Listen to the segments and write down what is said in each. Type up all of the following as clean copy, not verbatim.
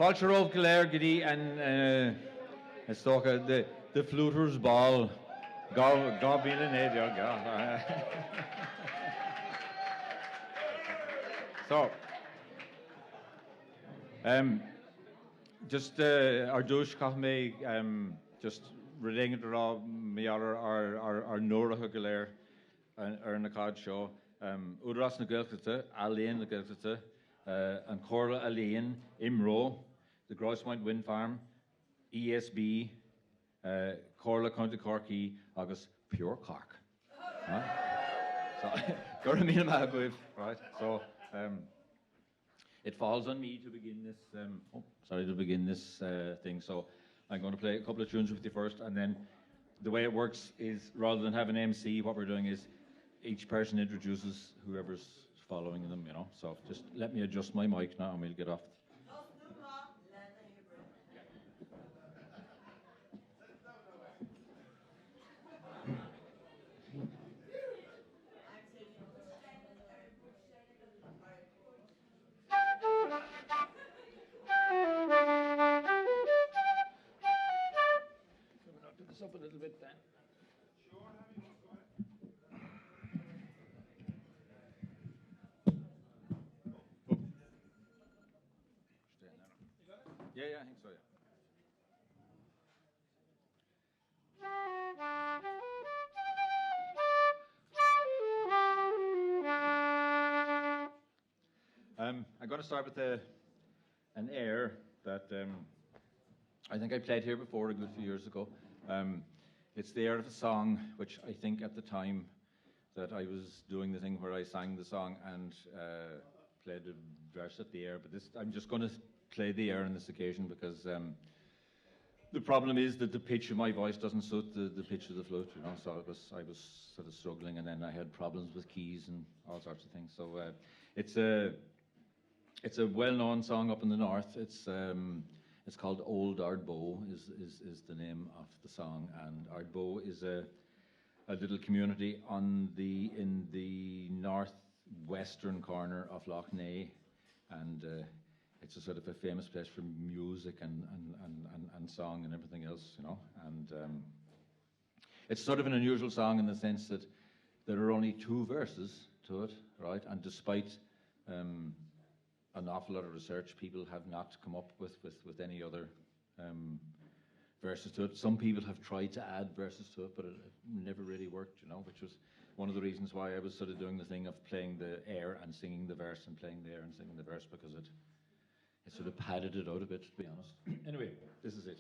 Fáilte Rómh Galéir Gidí and Stocha the Fluter's Ball. God be in it, God. So, just our douche me just reading it all me our Nora Galéir and the card show. Udras na Gilkata, Alien na Gilkata, and Corla Alien, Imro, the Grossmont Wind Farm, ESB, Corla County Cork, August Pure Cork. Huh? So, Goramina Magwив, right? So, it falls on me to begin this thing. So, I'm going to play a couple of tunes with you first, and then the way it works is rather than have an MC, what we're doing is each person introduces whoever's following them, you know. So just let me adjust my mic now and we'll get off. Do this up a little bit then. Yeah, I think so, yeah. I'm going to start with an air that I think I played here before a good few years ago. It's the air of a song, which I think at the time that I was doing the thing where I sang the song and played the verse of the air, but I'm just going to play the air on this occasion because the problem is that the pitch of my voice doesn't suit the pitch of the flute, you know. So I was sort of struggling, and then I had problems with keys and all sorts of things. So it's a well-known song up in the north. It's called Old Ardbow is the name of the song, and Ardbow is a little community in the northwestern corner of Loch, and it's a sort of a famous place for music and song and everything else, you know. And it's sort of an unusual song in the sense that there are only 2 verses to it, right? And despite an awful lot of research, people have not come up with any other verses to it. Some people have tried to add verses to it, but it never really worked, you know, which was one of the reasons why I was sort of doing the thing of playing the air and singing the verse and playing the air and singing the verse, because it sort of padded it out a bit, to be honest. Anyway, this is it.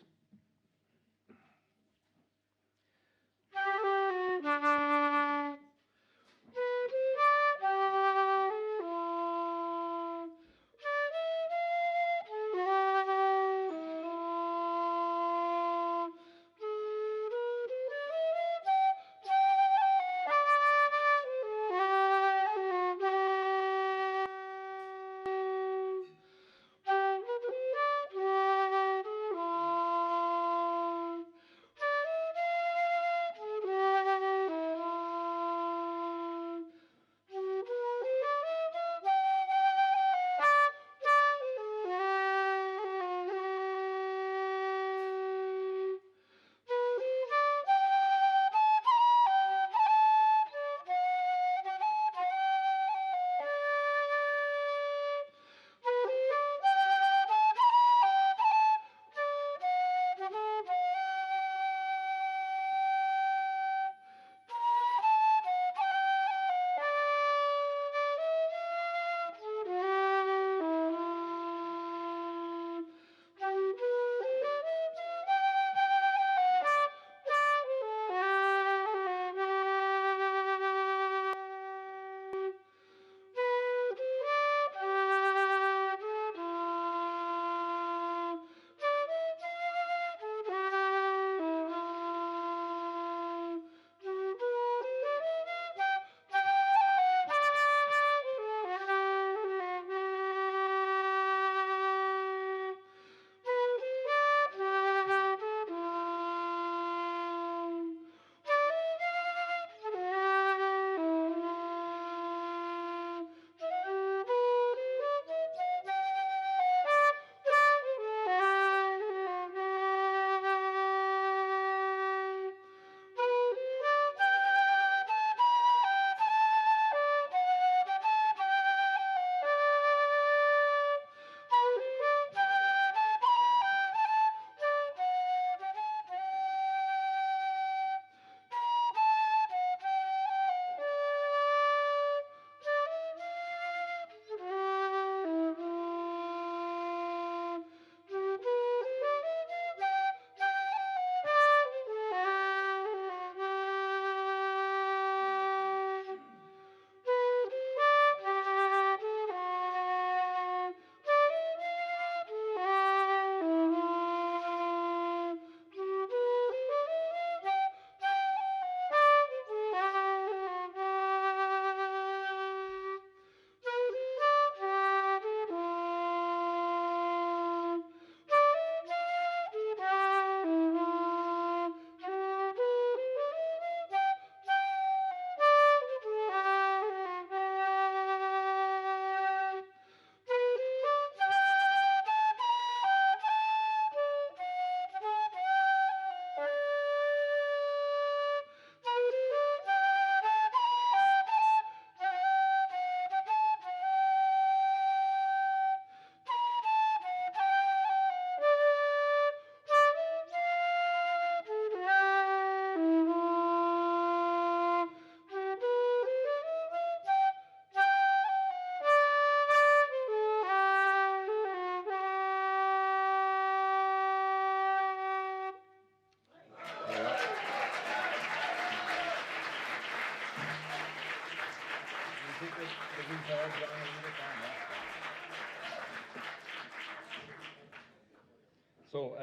So,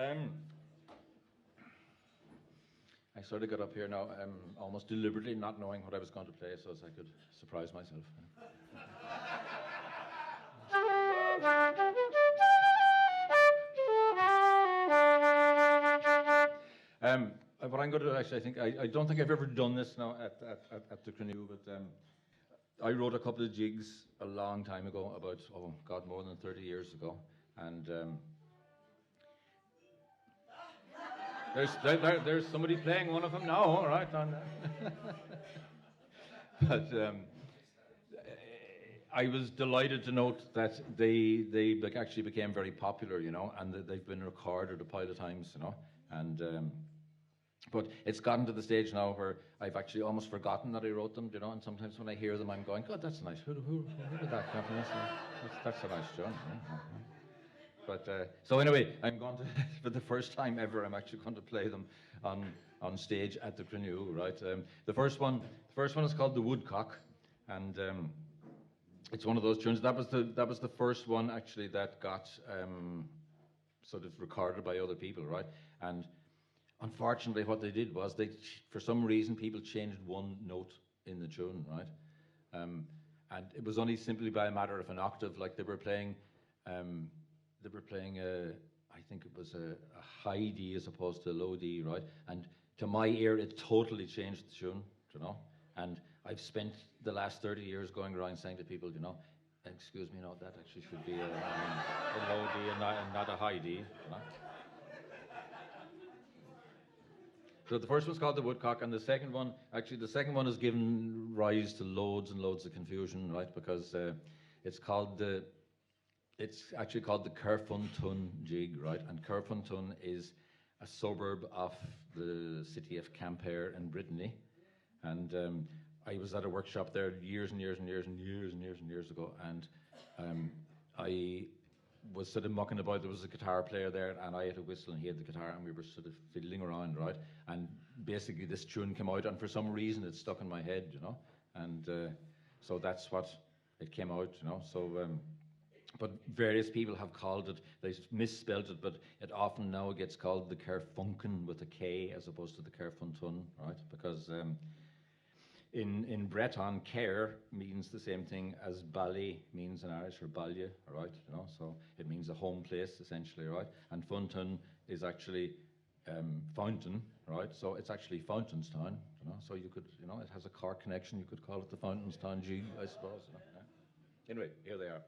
I sort of got up here now, almost deliberately not knowing what I was going to play, so as I could surprise myself. What I'm going to do, actually, I don't think I've ever done this now at the Cruinniú, but I wrote a couple of jigs a long time ago, about, oh God, more than 30 years ago, and there's somebody playing one of them now, all right. But I was delighted to note that they actually became very popular, you know, and they've been recorded a pile of times, you know, and but it's gotten to the stage now where I've actually almost forgotten that I wrote them, you know, and sometimes when I hear them, I'm going, God, that's nice. Who did that come from? That's a nice tune. But so anyway, I'm going to, for the first time ever, I'm actually going to play them on stage at the Cruinniú, right? The first one is called The Woodcock, and it's one of those tunes. That was the first one actually that got sort of recorded by other people, right? And unfortunately, what they did was for some reason, people changed one note in the tune, right? And it was only simply by a matter of an octave, like they were playing I think it was a high D as opposed to a low D, right? And to my ear, it totally changed the tune, you know? And I've spent the last 30 years going around saying to people, you know, excuse me, no, that actually should be a low D and not a high D, you know? So the first one's called The Woodcock, and the second one has given rise to loads and loads of confusion, right? Because it's actually called the Caoimhín jig, right? And Caoimhín is a suburb of the city of Campare in Brittany. And I was at a workshop there years ago, and I was sort of mucking about. There was a guitar player there, and I had a whistle, and he had the guitar, and we were sort of fiddling around, right? And basically this tune came out, and for some reason it stuck in my head, you know? And so that's what it came out, you know? So, but various people have called it, they misspelled it, but it often now gets called the Caoimhín with a K as opposed to the Caoimhín, right? Because in Breton, Cair means the same thing as Bally means in Irish, or Ballia, right? You know, so it means a home place essentially, right? And Funton is actually fountain, right? So it's actually Fountainstown, you know. So you could, you know, it has a Cork connection. You could call it the Fountainstown jig, I suppose. You know? Yeah. Anyway, here they are.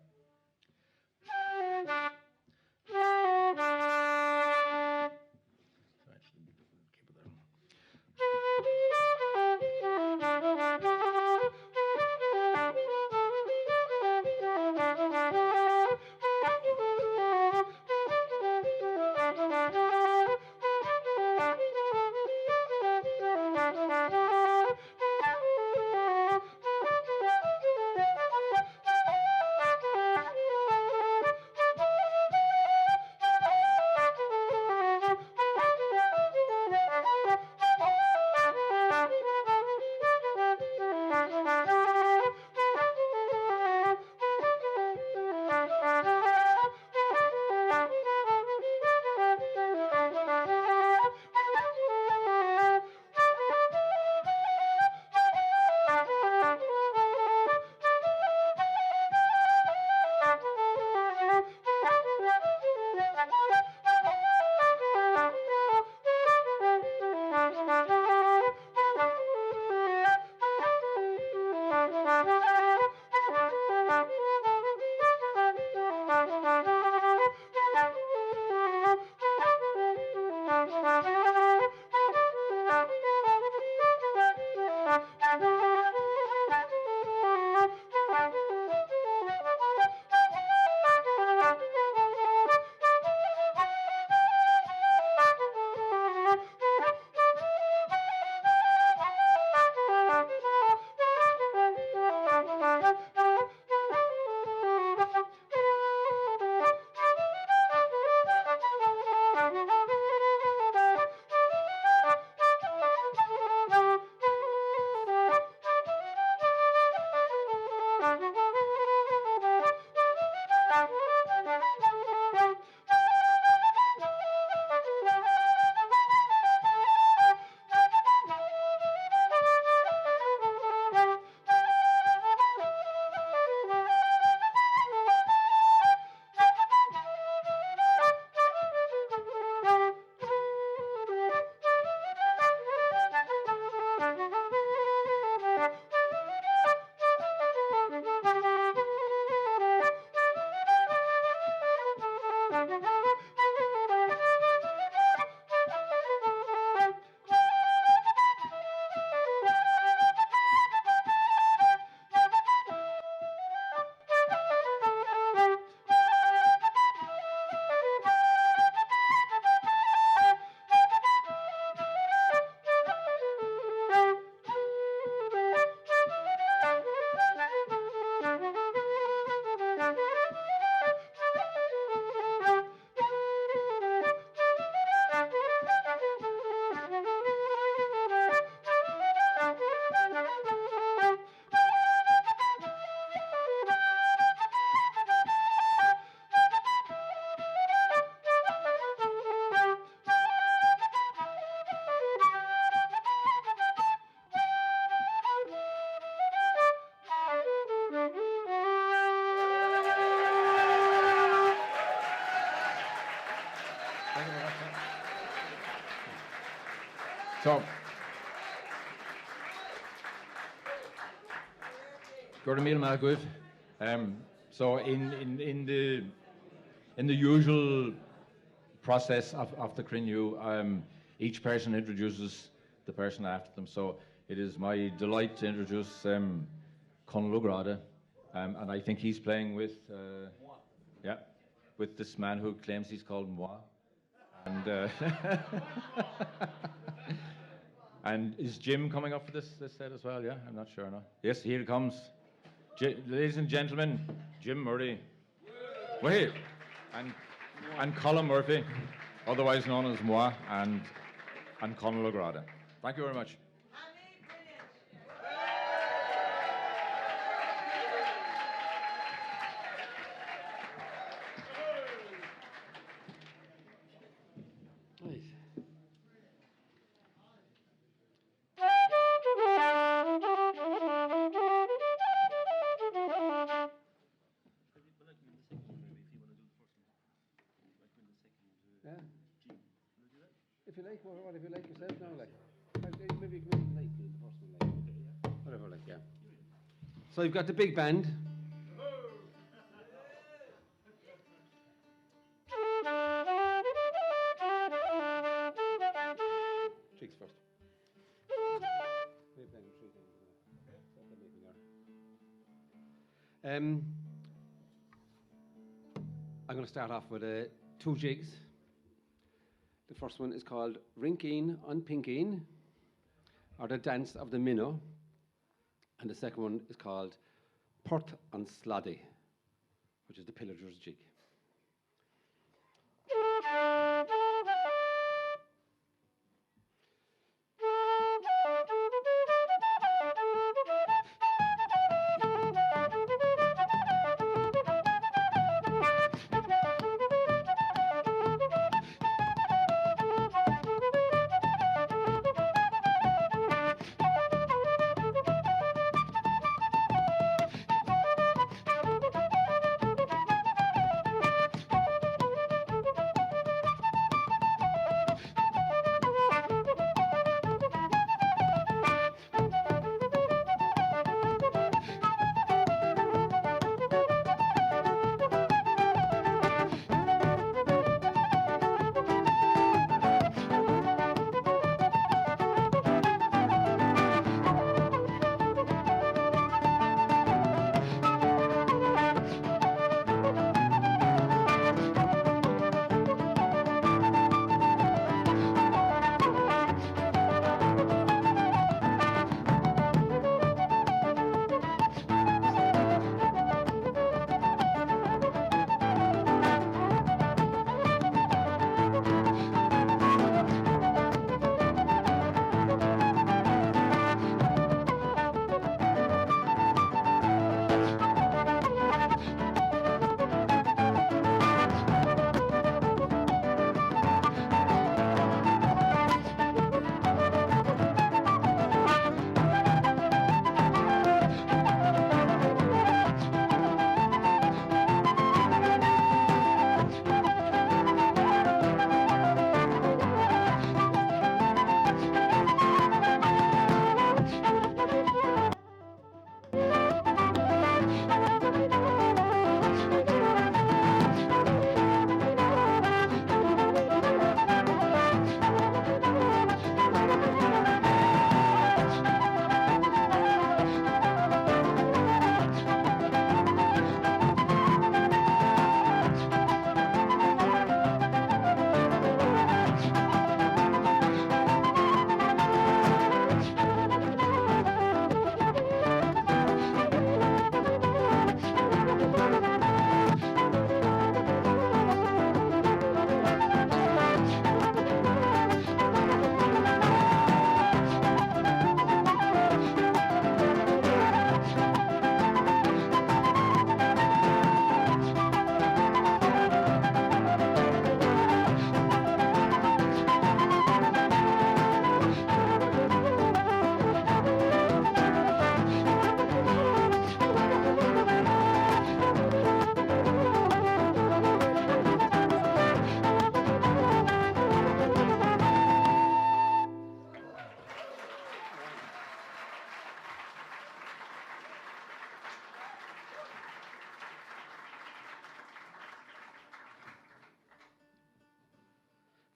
So, Caoimhín Ó Fearghail. So in the usual process of the Cruinniú, each person introduces the person after them. So it is my delight to introduce Conal Ó Gráda, and I think he's playing with with this man who claims he's called Moi, and and is Jim coming up for this set as well? Yeah, I'm not sure. No. Yes, here it comes. Ladies and gentlemen, Jim Murray. Wait, and Colm Murphy, otherwise known as Moi, and Conal Ó Gráda. Thank you very much. If you like, what if you like yourself now, like? Maybe you can make the first one, like. Okay, yeah. Whatever, like, yeah. So you've got the big band. Jigs first. I'm going to start off with 2 jigs. The first one is called Rinking on Pinking, or the Dance of the Minnow. And the second one is called Port on Sloddy, which is the pillager's jig.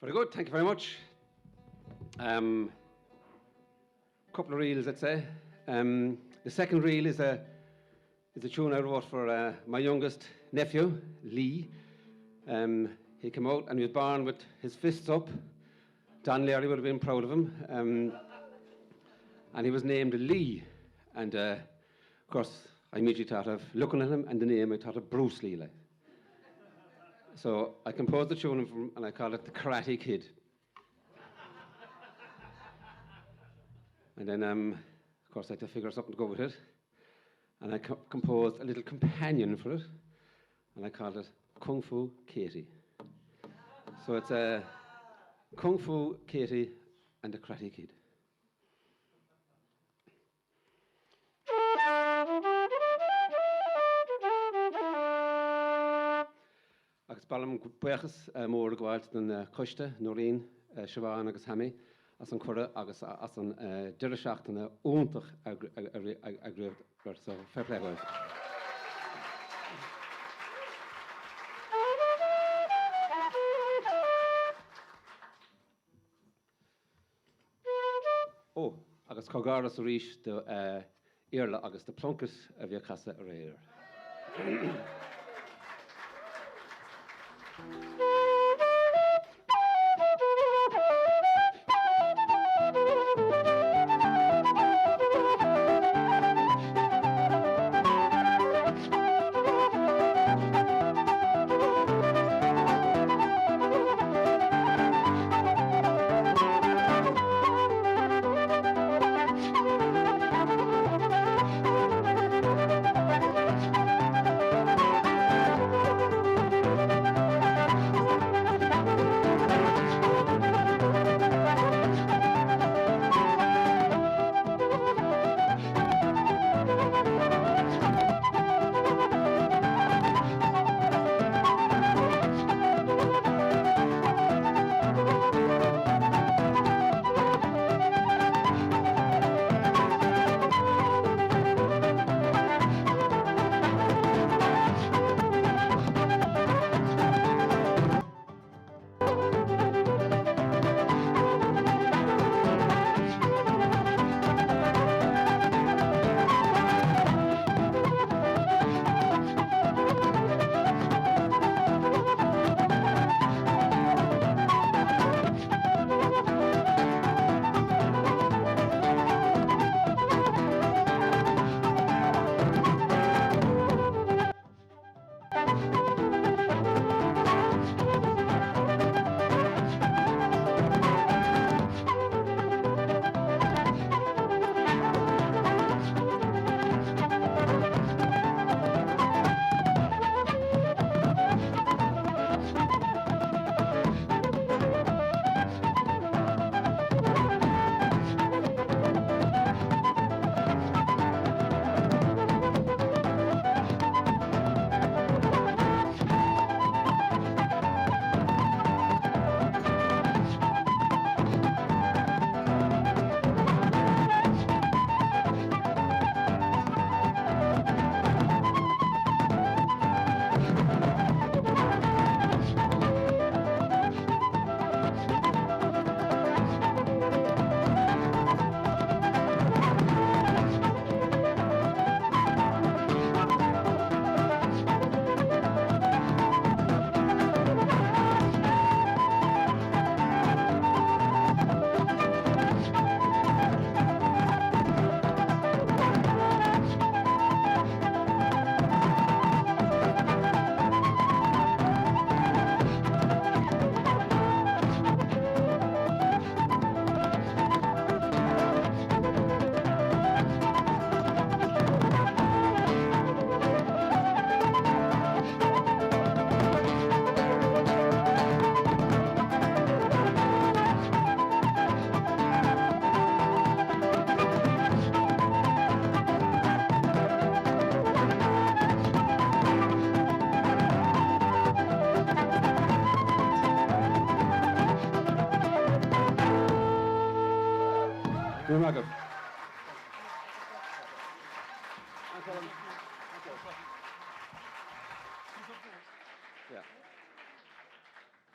Very good, thank you very much. Couple of reels, I'd say. The second reel is a tune I wrote for my youngest nephew, Lee. He came out and he was born with his fists up. Don Leary would have been proud of him. And he was named Lee. And of course, I immediately thought of looking at him and the name, I thought of Bruce Lee. Like. So I composed the tune for him and I called it The Karate Kid. And then, of course, I had to figure something to go with it. And I composed a little companion for it. And I called it Kung Fu Katie. So it's Kung Fu Katie and the Karate Kid. Agus balam buchas mór gwaelt den Cuiste, Noreen, Siobhan agus Hammy, as an cwrdd agus as an dyrysach yn oontach agryf, so fair play guys. Oh, agus cogaras rish de Irla agus de plunkus of your casa rare.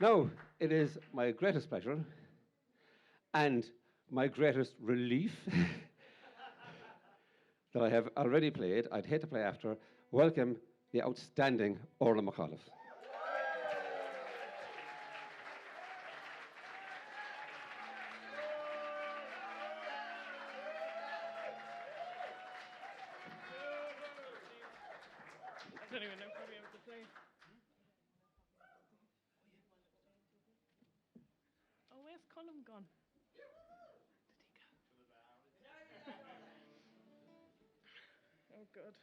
Now, it is my greatest pleasure and my greatest relief that I have already played, I'd hate to play after, welcome the outstanding Orlaith McAuliffe. I don't even know if I'll be able to play. Oh, where's Colm gone? Did he go? Oh, God.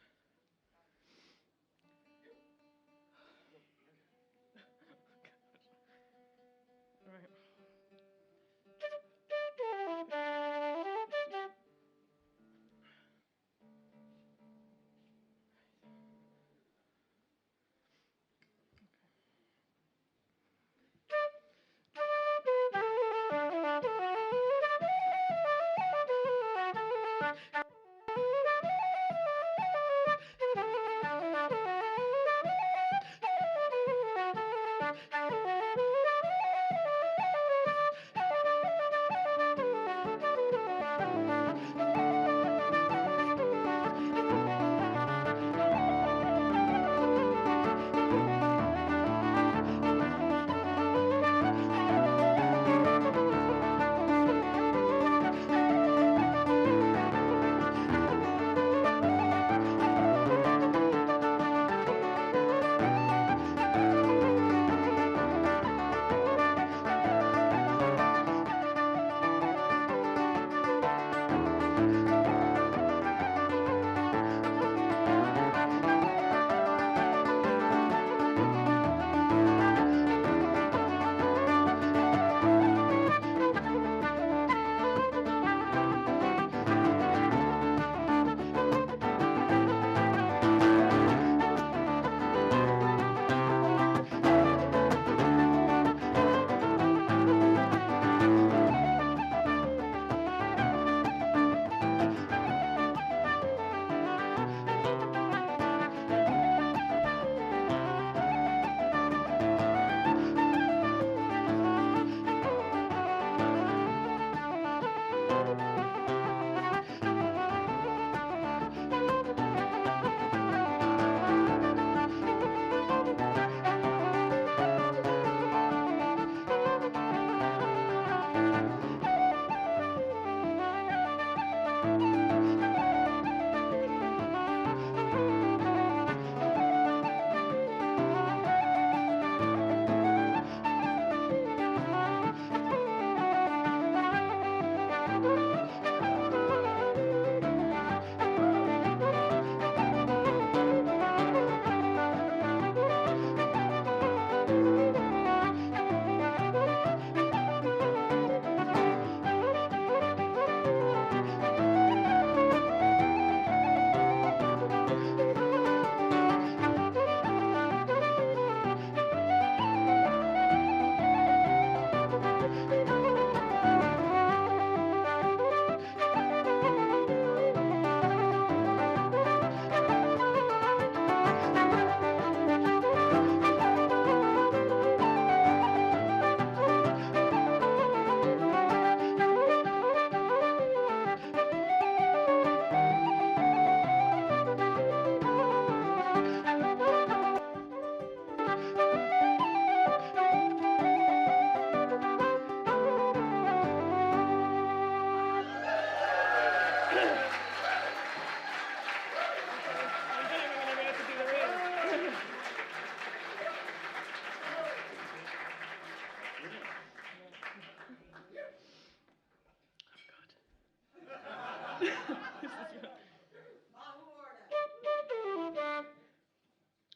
Right.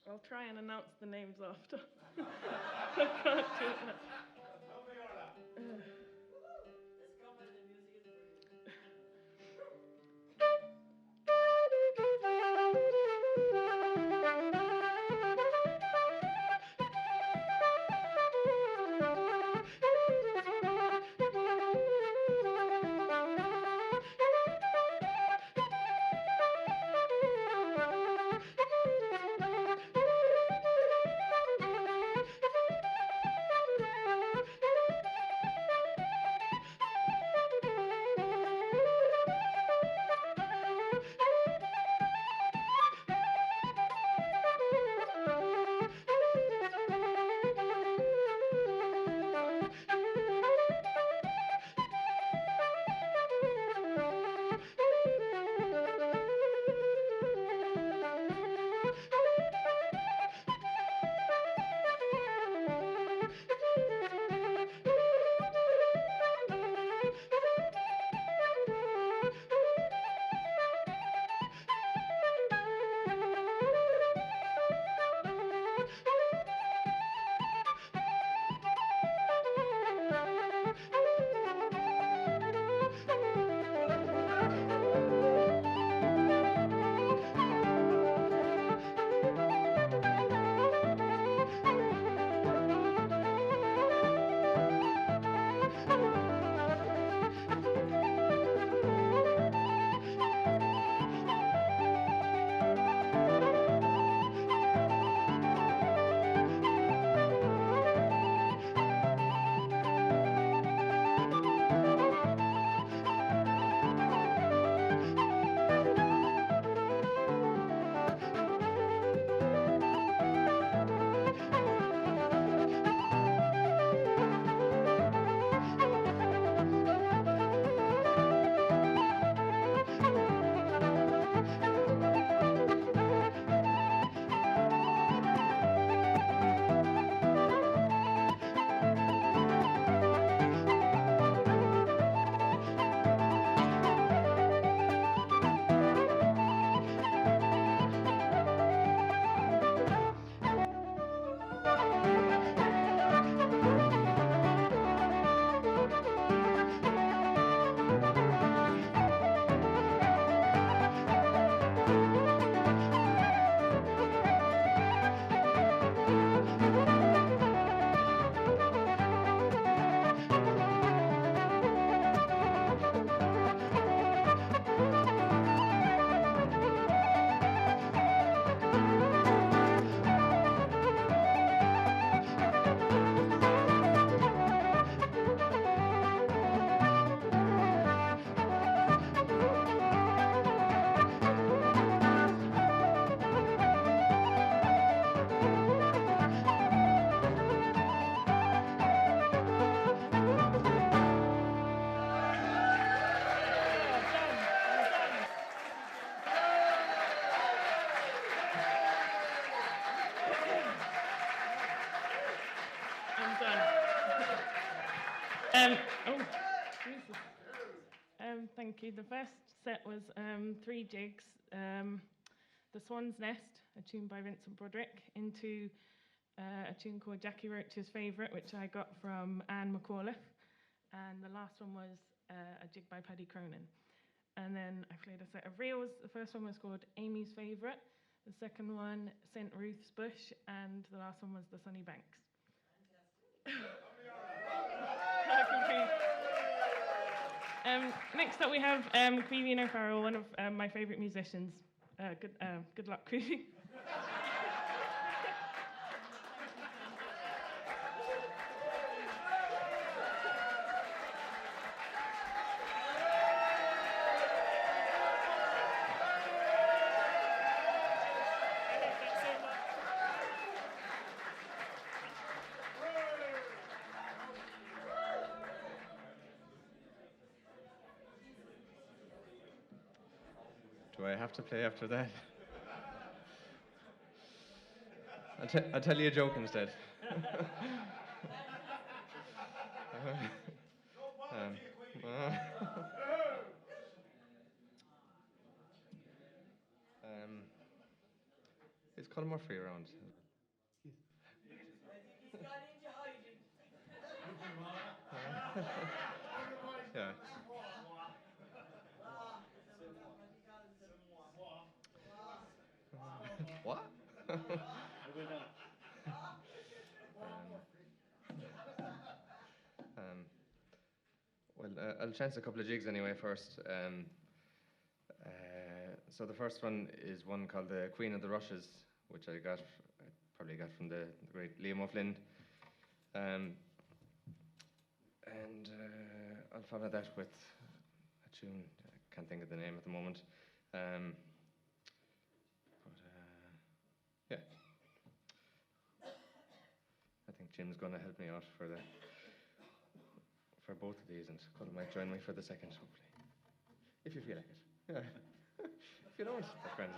I'll try and announce the names after. I can't do it now. Oh, Jesus. Thank you. The first set was 3 jigs. The Swan's Nest, a tune by Vincent Broderick, into a tune called Jackie Roach's Favourite, which I got from Anne McAuliffe. And the last one was a jig by Paddy Cronin. And then I played a set of reels. The first one was called Amy's Favourite. The second one, St. Ruth's Bush. And the last one was The Sunny Banks. Next up we have Caoimhín Ó Fearghail, one of my favourite musicians. Good luck, Caoimhín. Do I have to play after that? I'll tell you a joke instead. Is Colm Murphy around? Yeah. What? Well, I'll chance a couple of jigs anyway first. So the first one is one called the Queen of the Rushes, which I probably got from the great Liam O'Flynn. And I'll follow that with a tune. I can't think of the name at the moment. Yeah. I think Jim's going to help me out for both of these, and Colm might join me for the second, hopefully. If you feel like it. Yeah. If you don't, that's grand.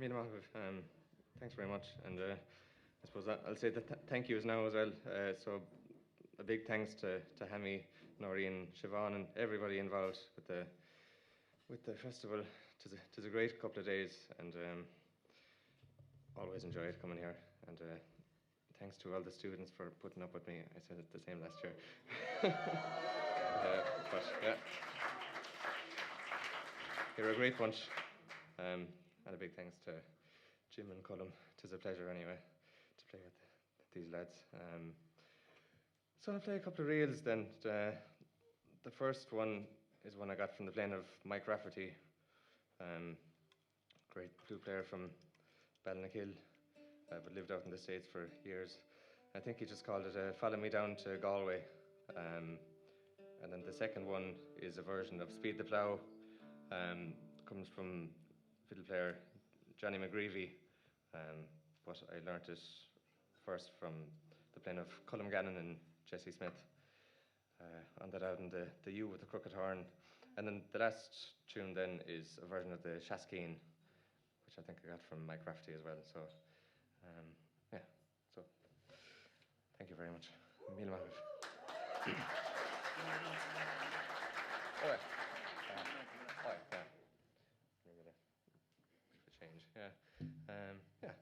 Míle maith, thanks very much. And I suppose I'll say the thank yous now as well. So a big thanks to Hammy, Noreen, Siobhan, and everybody involved with the festival. It was a great couple of days, and always enjoyed coming here. And thanks to all the students for putting up with me. I said it the same last year. But yeah, you're a great bunch. And a big thanks to Jim and Colm. It was a pleasure anyway to play with these lads. So I'll play a couple of reels then. The first one is one I got from the playing of Mike Rafferty, great flute player from Ballyvourney, but lived out in the States for years. I think he just called it Follow Me Down to Galway. And then the second one is a version of Speed the Plough. Comes from fiddle player Johnny McGreevy, but I learnt it first from the playing of Colm Gannon and Jesse Smith on that album, the U with the Crooked Horn. And then the last tune then is a version of the Shaskeen, which I think I got from Mike Rafferty as well. So, yeah, so thank you very much. Míle maith. All right. Yeah. Maybe a change. Yeah. Yeah.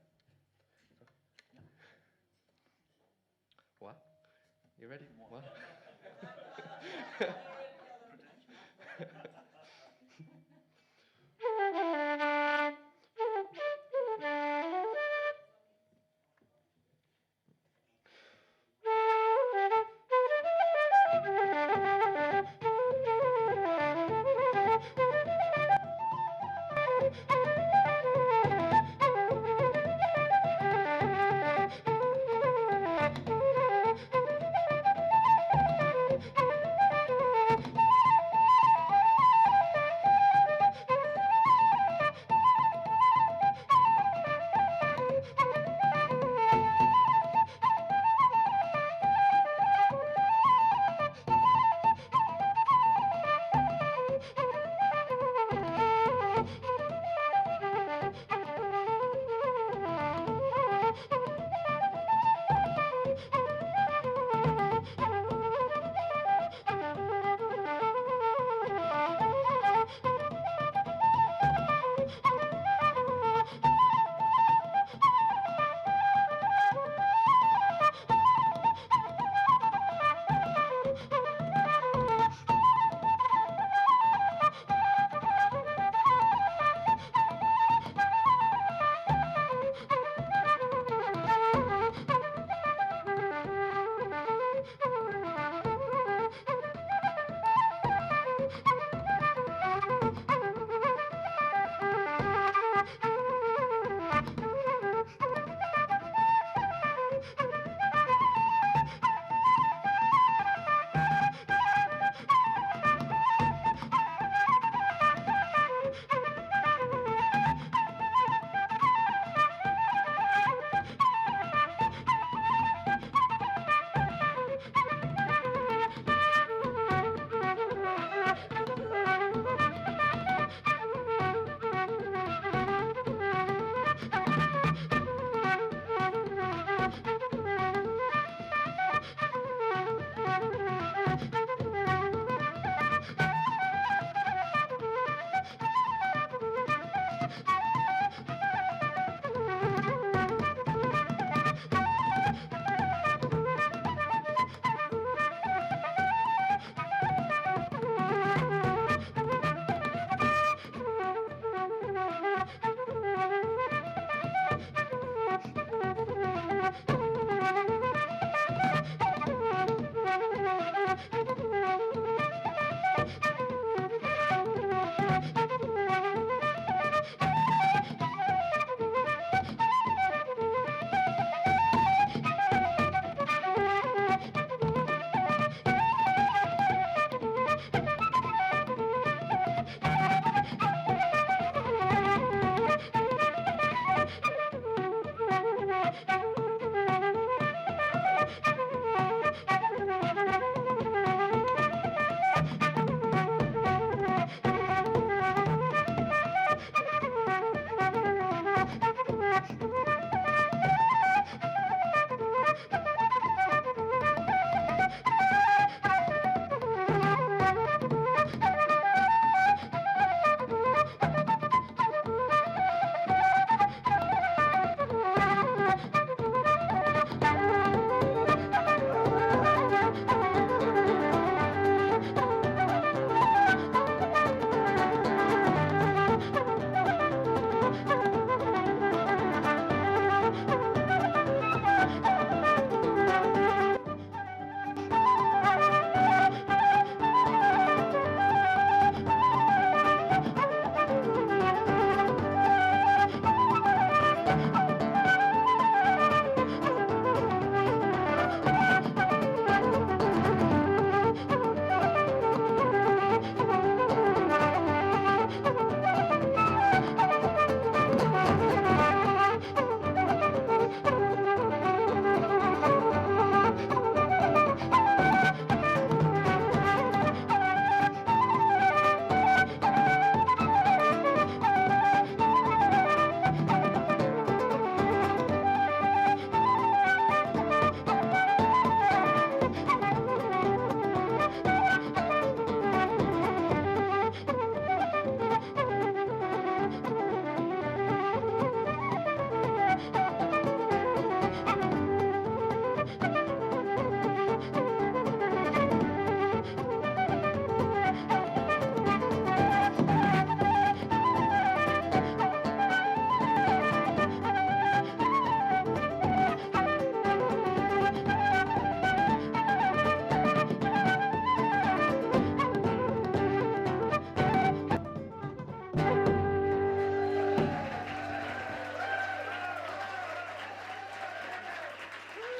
What? You ready? What?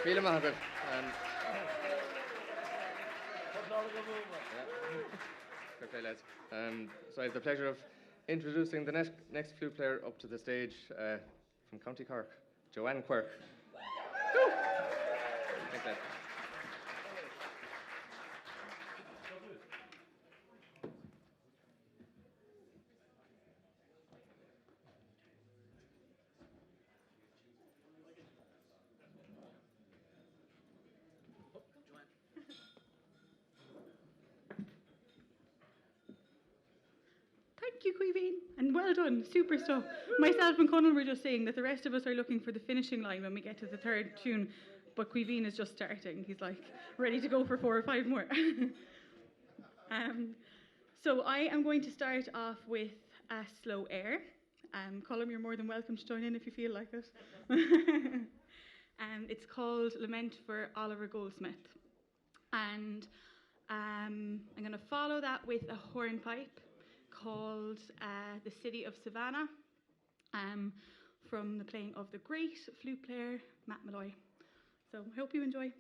Míle maith agaibh. Fair play, lads. So I have the pleasure of introducing the next flute player up to the stage from County Cork, Joanne Quirke. Thanks, lads. Thank you, Caoimhín, and well done, super stuff. Myself and Conal were just saying that the rest of us are looking for the finishing line when we get to the third tune, but Caoimhín is just starting. He's like ready to go for 4 or 5 more. So I am going to start off with a slow air. Colm, you're more than welcome to join in if you feel like it. It's called Lament for Oliver Goldsmith. And I'm going to follow that with a hornpipe called The City of Savannah, from the playing of the great flute player Matt Malloy. So I hope you enjoy.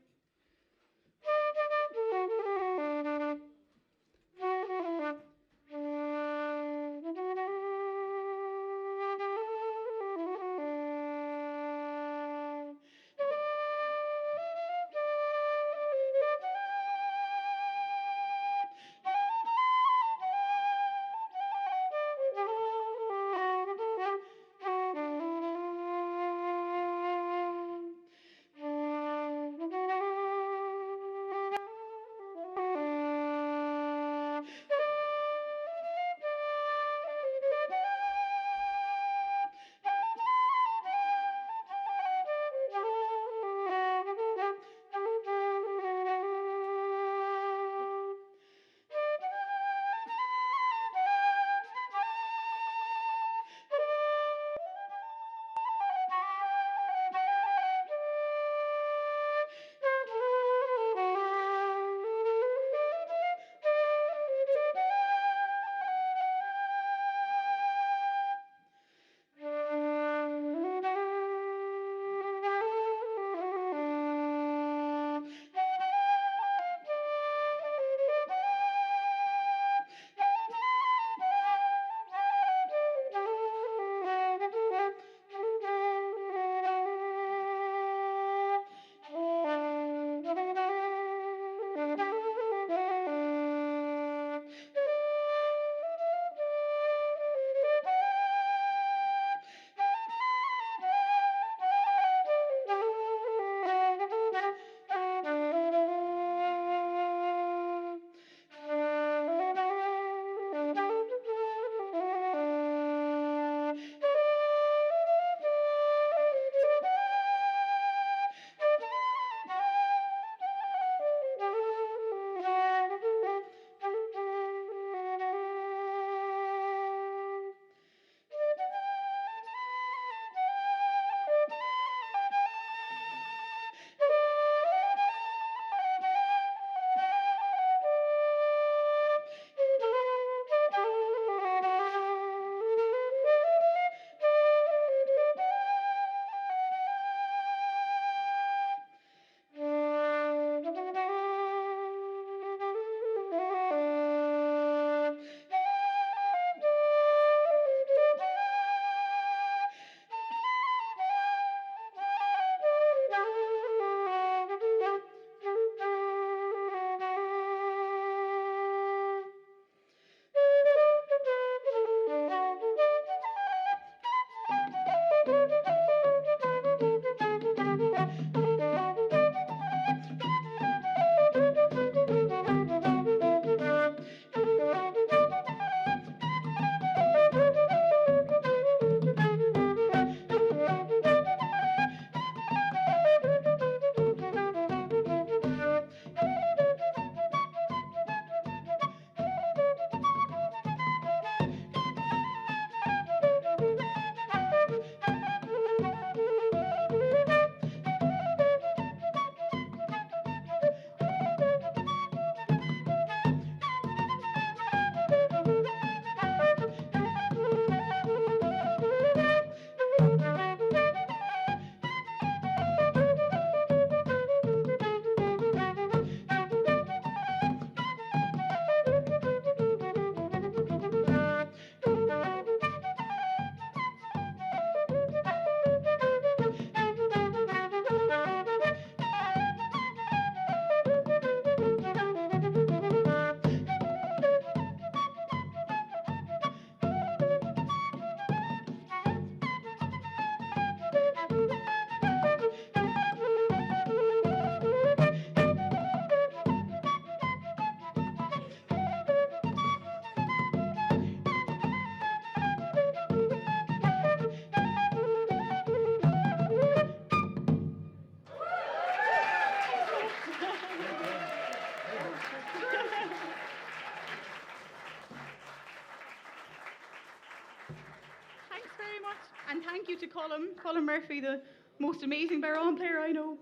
Colm Murphy, the most amazing bodhrán player I know.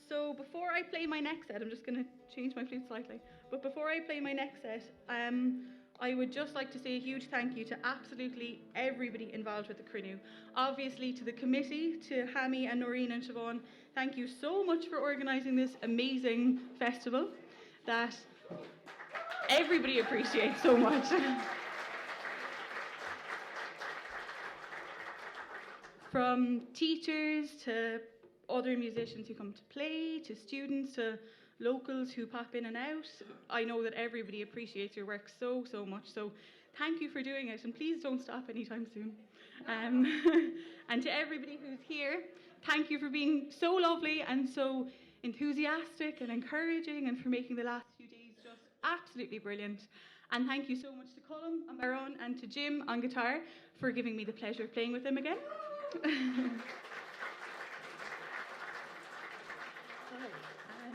So before I play my next set, I'm just going to change my flute slightly. But before I play my next set, I would just like to say a huge thank you to absolutely everybody involved with the Cruinniú. Obviously to the committee, to Hammy and Noreen and Siobhan, thank you so much for organising this amazing festival that everybody appreciates so much. From teachers to other musicians who come to play, to students, to locals who pop in and out. I know that everybody appreciates your work so, so much. So thank you for doing it, and please don't stop anytime soon. And to everybody who's here, thank you for being so lovely and so enthusiastic and encouraging, and for making the last few days just absolutely brilliant. And thank you so much to Colm on bodhrán and to Jim on guitar for giving me the pleasure of playing with them again.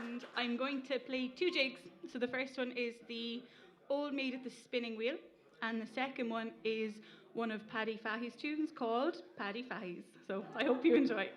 And I'm going to play 2 jigs. So the first one is the Old Maid at the Spinning Wheel, and the second one is one of Paddy Fahey's tunes called Paddy Fahey's. So I hope you enjoy.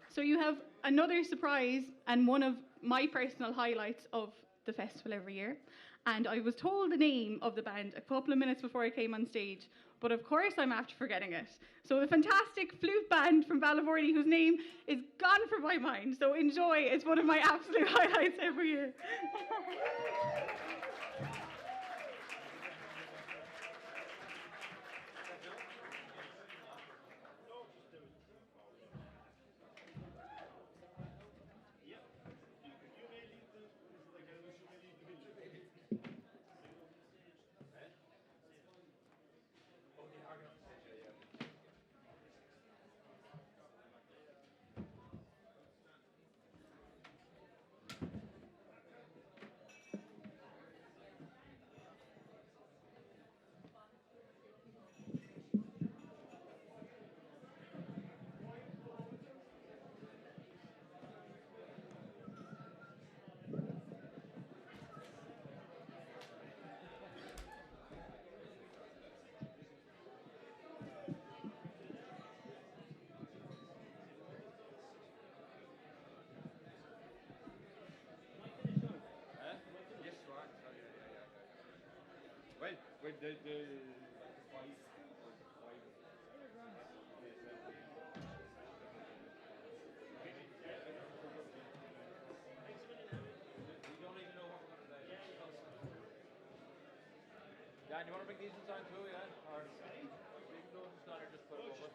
So you have another surprise and one of my personal highlights of the festival every year. And I was told the name of the band a couple of minutes before I came on stage, but of course I'm after forgetting it. So the fantastic flute band from Ballyvourney, whose name is gone from my mind. So enjoy, it's one of my absolute highlights every year. Well, the Dan, you want to bring these ones on too, yeah? Or bring those down or just put it over?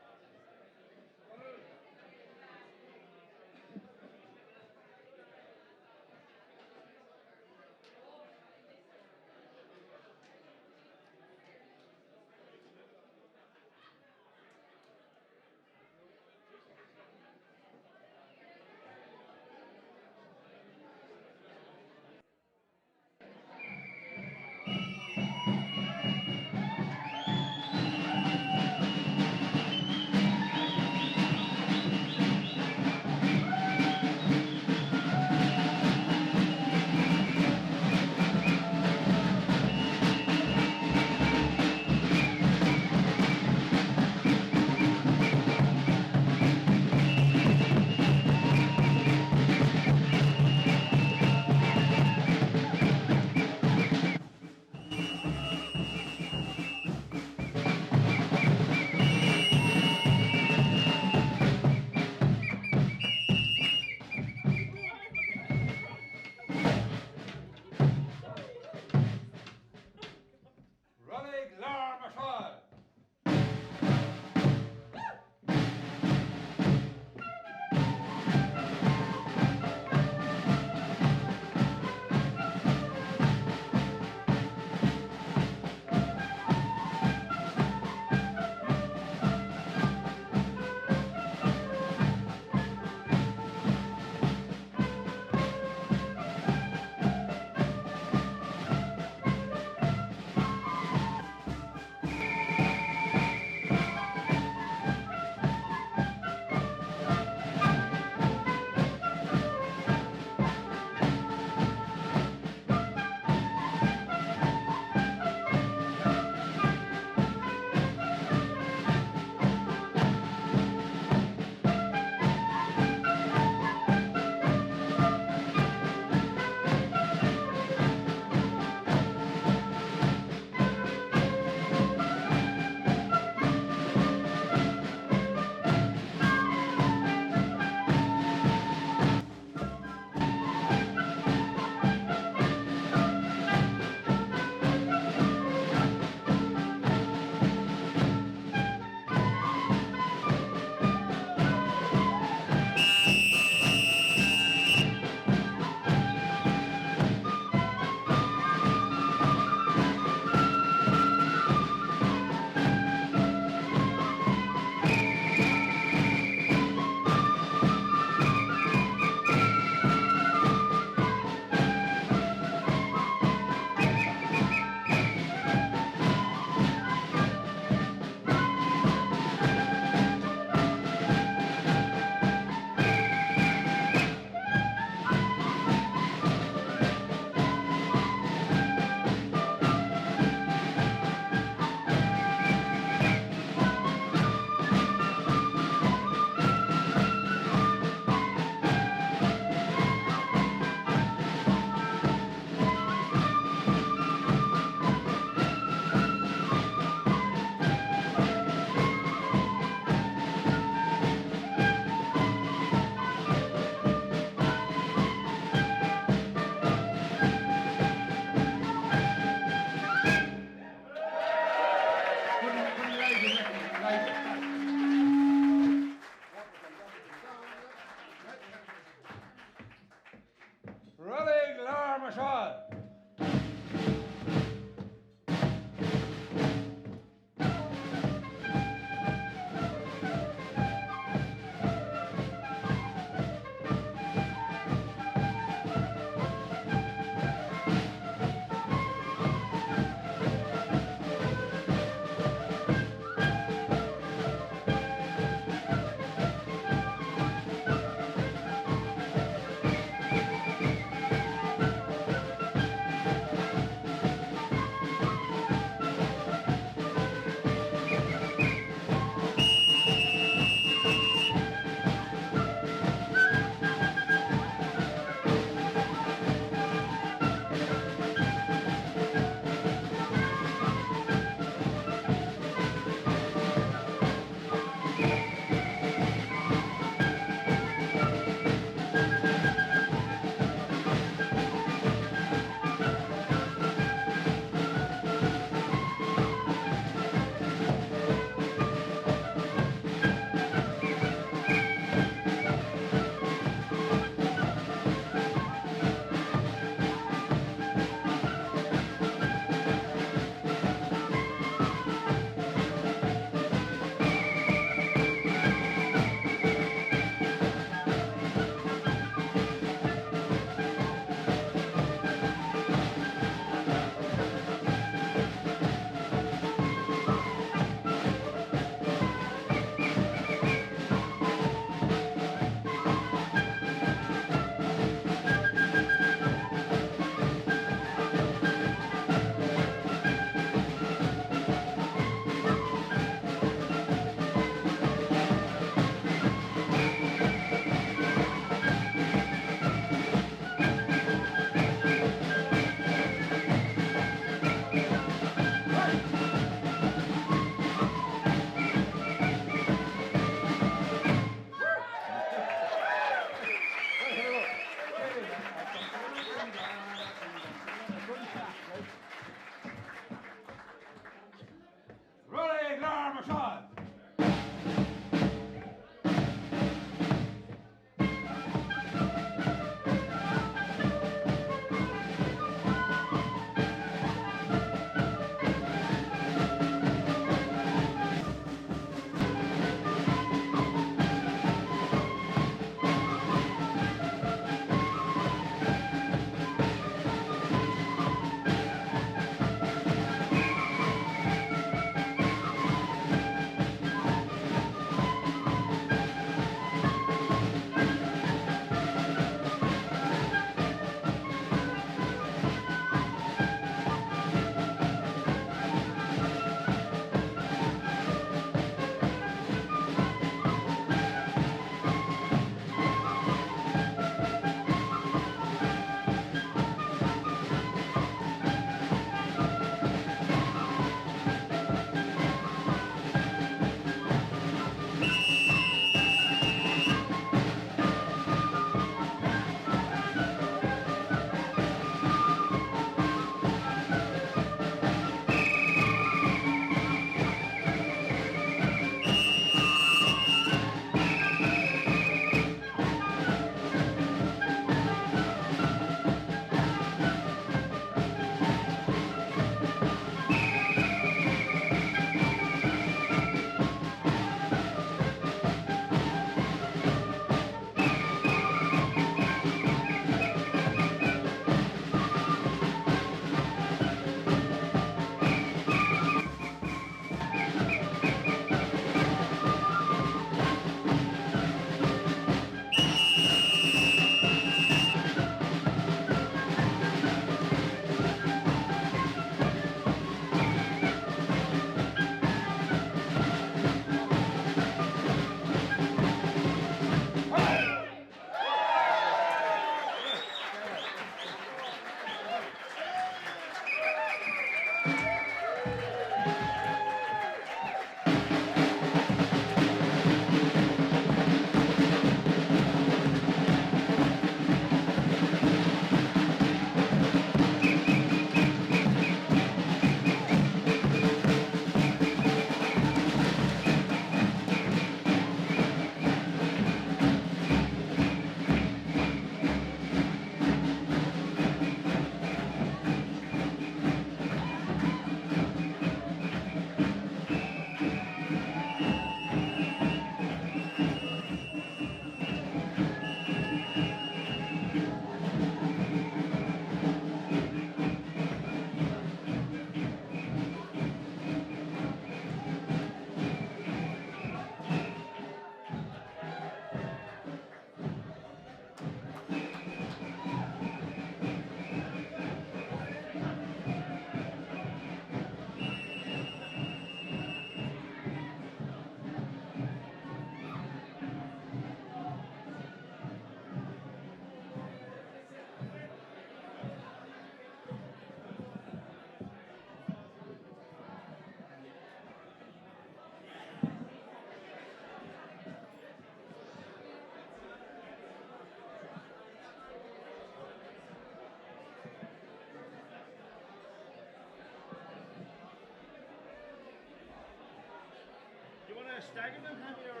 stagger them, Hammy, or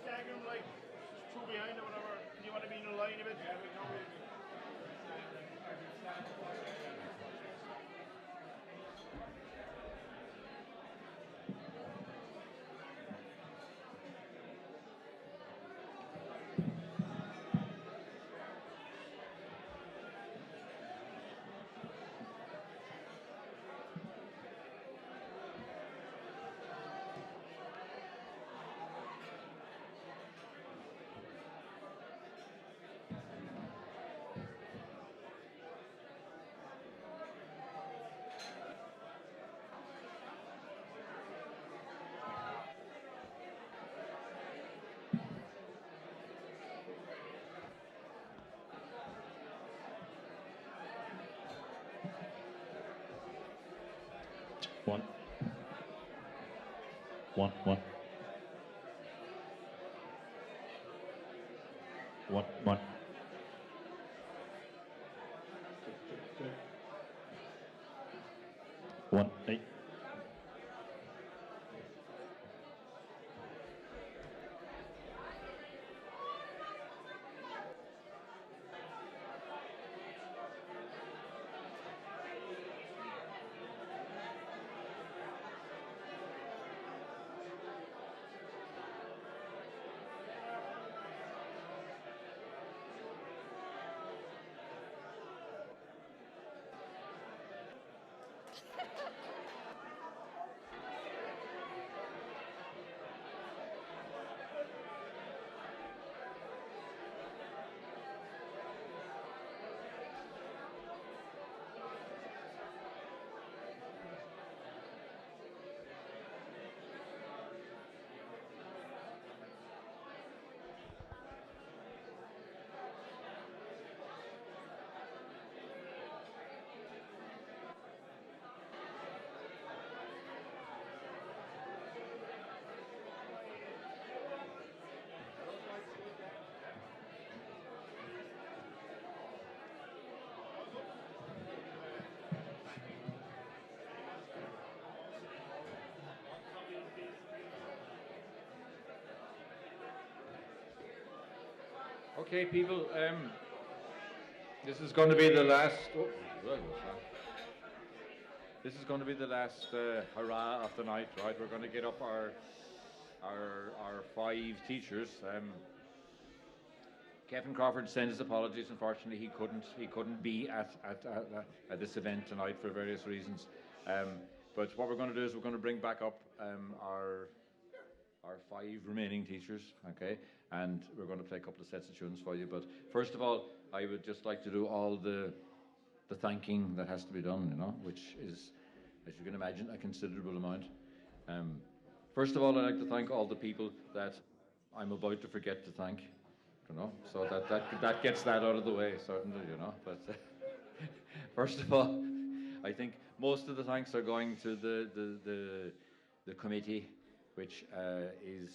stagger them like two behind or whatever? Do you want to be in a line a bit? Yeah, we know. One. One. One. One. One. One. Eight. Okay, people, this is going to be the last. Oh, this is going to be the last hurrah of the night, right? We're going to get up our 5 teachers. Kevin Crawford sends his apologies. Unfortunately, he couldn't be at this event tonight for various reasons. But what we're going to do is we're going to bring back up our 5 remaining teachers, okay? And we're going to play a couple of sets of tunes for you. But first of all, I would just like to do all the thanking that has to be done, you know, which is, as you can imagine, a considerable amount. First of all, I'd like to thank all the people that I'm about to forget to thank, you know, so that gets that out of the way, certainly, you know. But first of all, I think most of the thanks are going to the committee, which is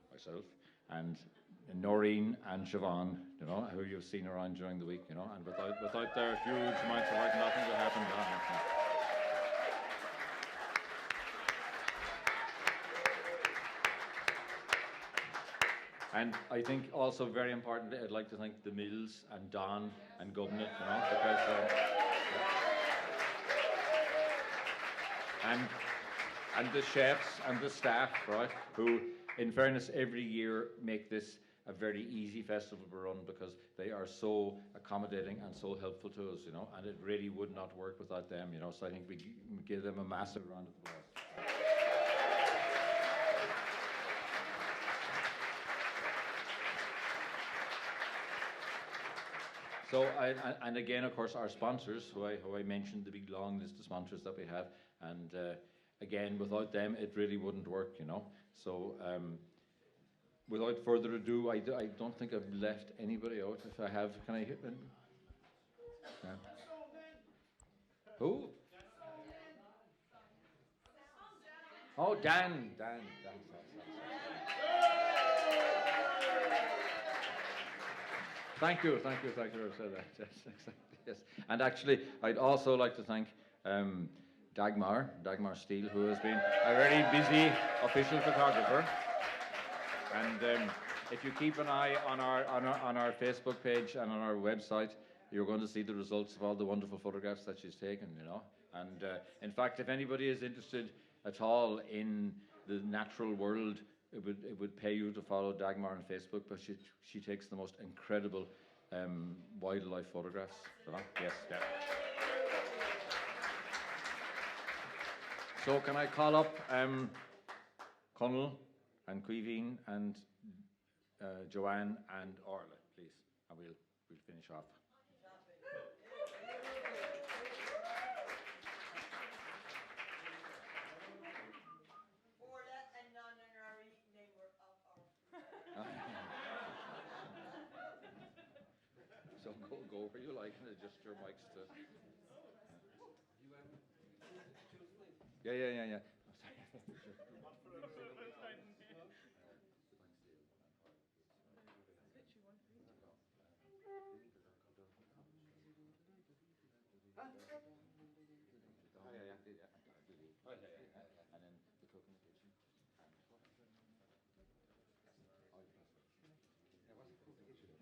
myself and Noreen and Siobhan, you know, who you've seen around during the week, you know, and without their huge amounts of work, nothing would happen. And I think also very importantly, I'd like to thank the Mills and Don and Governor, you know, because and the chefs and the staff, right, who, in fairness, every year make this a very easy festival to run because they are so accommodating and so helpful to us, you know, and it really would not work without them, you know, so I think we give them a massive round of applause. So, and again, of course, our sponsors, who I mentioned, the big long list of sponsors that we have, and again, without them, it really wouldn't work, you know. So, without further ado, I don't think I've left anybody out. If I have, can I hit them? Yeah. Who? Oh, Dan. Thank you. I said that. Yes, exactly. Yes. And actually, I'd also like to thank Dagmar Steele, who has been a very busy official photographer. And if you keep an eye on our Facebook page and on our website, you're going to see the results of all the wonderful photographs that she's taken, you know. And in fact, if anybody is interested at all in the natural world, it would pay you to follow Dagmar on Facebook, but she takes the most incredible wildlife photographs. You know? Yes, yeah. So can I call up Conal and Caoimhín and Joanne and Orla, please, and we'll finish off. So go where you like and adjust your mics to. Yeah. And then the cook in the kitchen.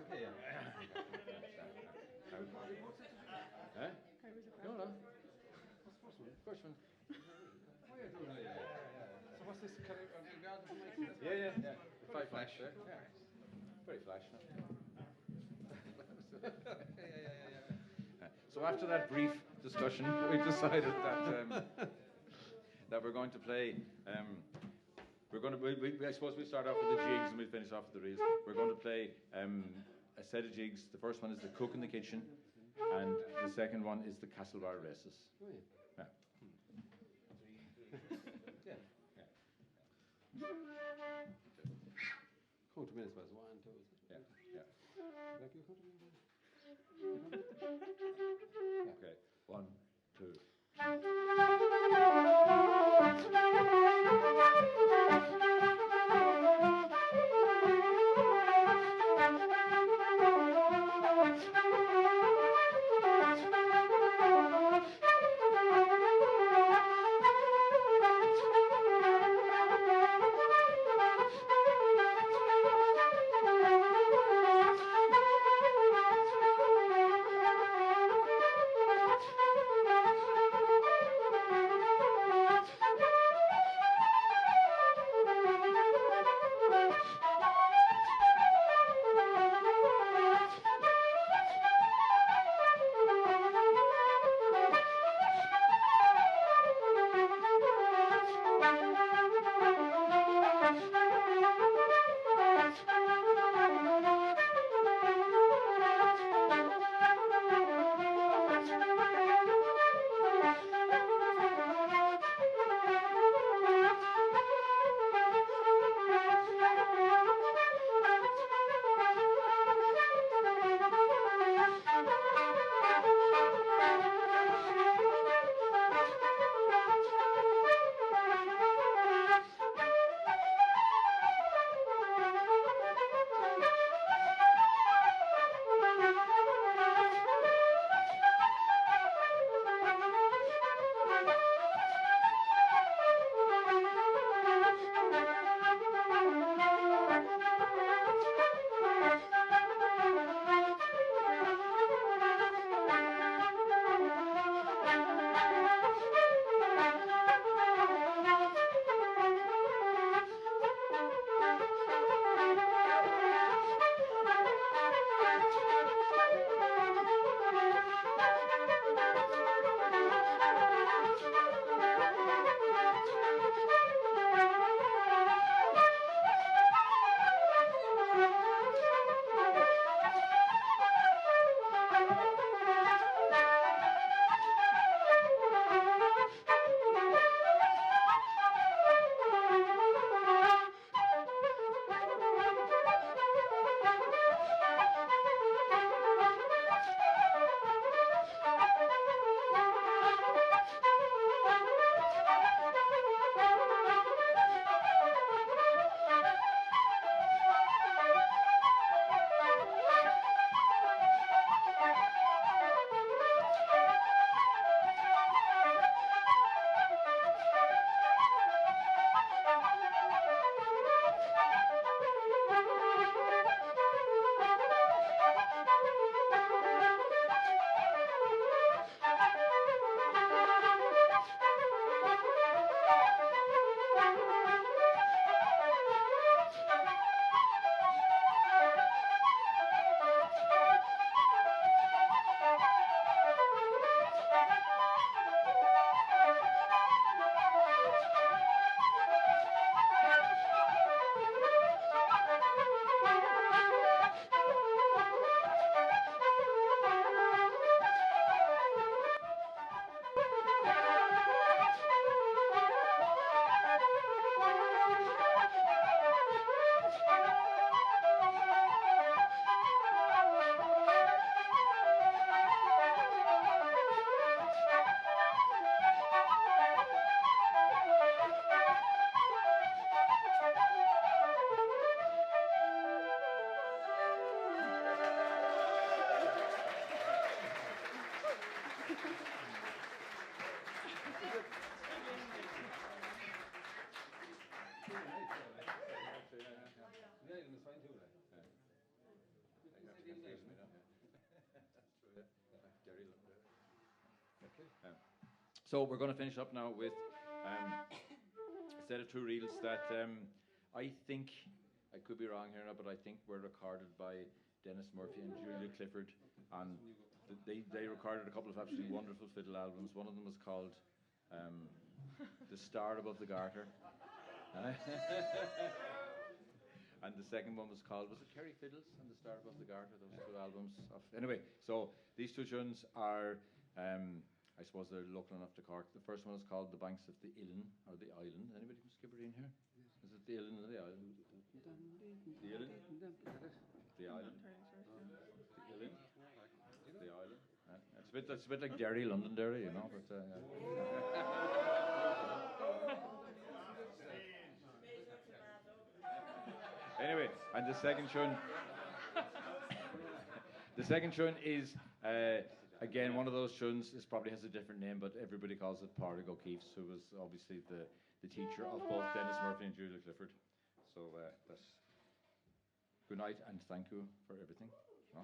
Okay, yeah. Huh? No. First one. So what's this? Yeah. Very flash there. Yeah. Very flash. So after that brief discussion, we've decided that we're going to play. I suppose we start off with the jigs and we'll finish off with the reels. We're going to play a set of jigs. The first one is the cook in the kitchen, and the second one is the Castlebar races. Oh, yeah. Yeah. Count 2 minutes was 1, 2. Yeah. Like you count 2 minutes. Okay. 1, 2. So we're going to finish up now with a set of two reels that I think, I could be wrong here now, but I think were recorded by Dennis Murphy and Julia Clifford. And they recorded a couple of absolutely wonderful fiddle albums. One of them was called The Star Above the Garter. And the second one was called, was it Kerry Fiddles and The Star Above the Garter? Those two albums. Anyway, so these two tunes are, I suppose they're local enough to Cork. The first one is called The Banks of the Illen, or the Island. Anybody from Skibbereen here? Is it the Illen or the Island? The Illen? The Island? The Illen? The Island? It's a bit like Derry, Londonderry, you know. But, Anyway, and the second tune is again one of those tunes. This probably has a different name, but everybody calls it Pádraig O'Keefe's, who was obviously the teacher of both Dennis Murphy and Julia Clifford. So that's good night and thank you for everything. No?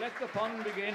Let the fun begin.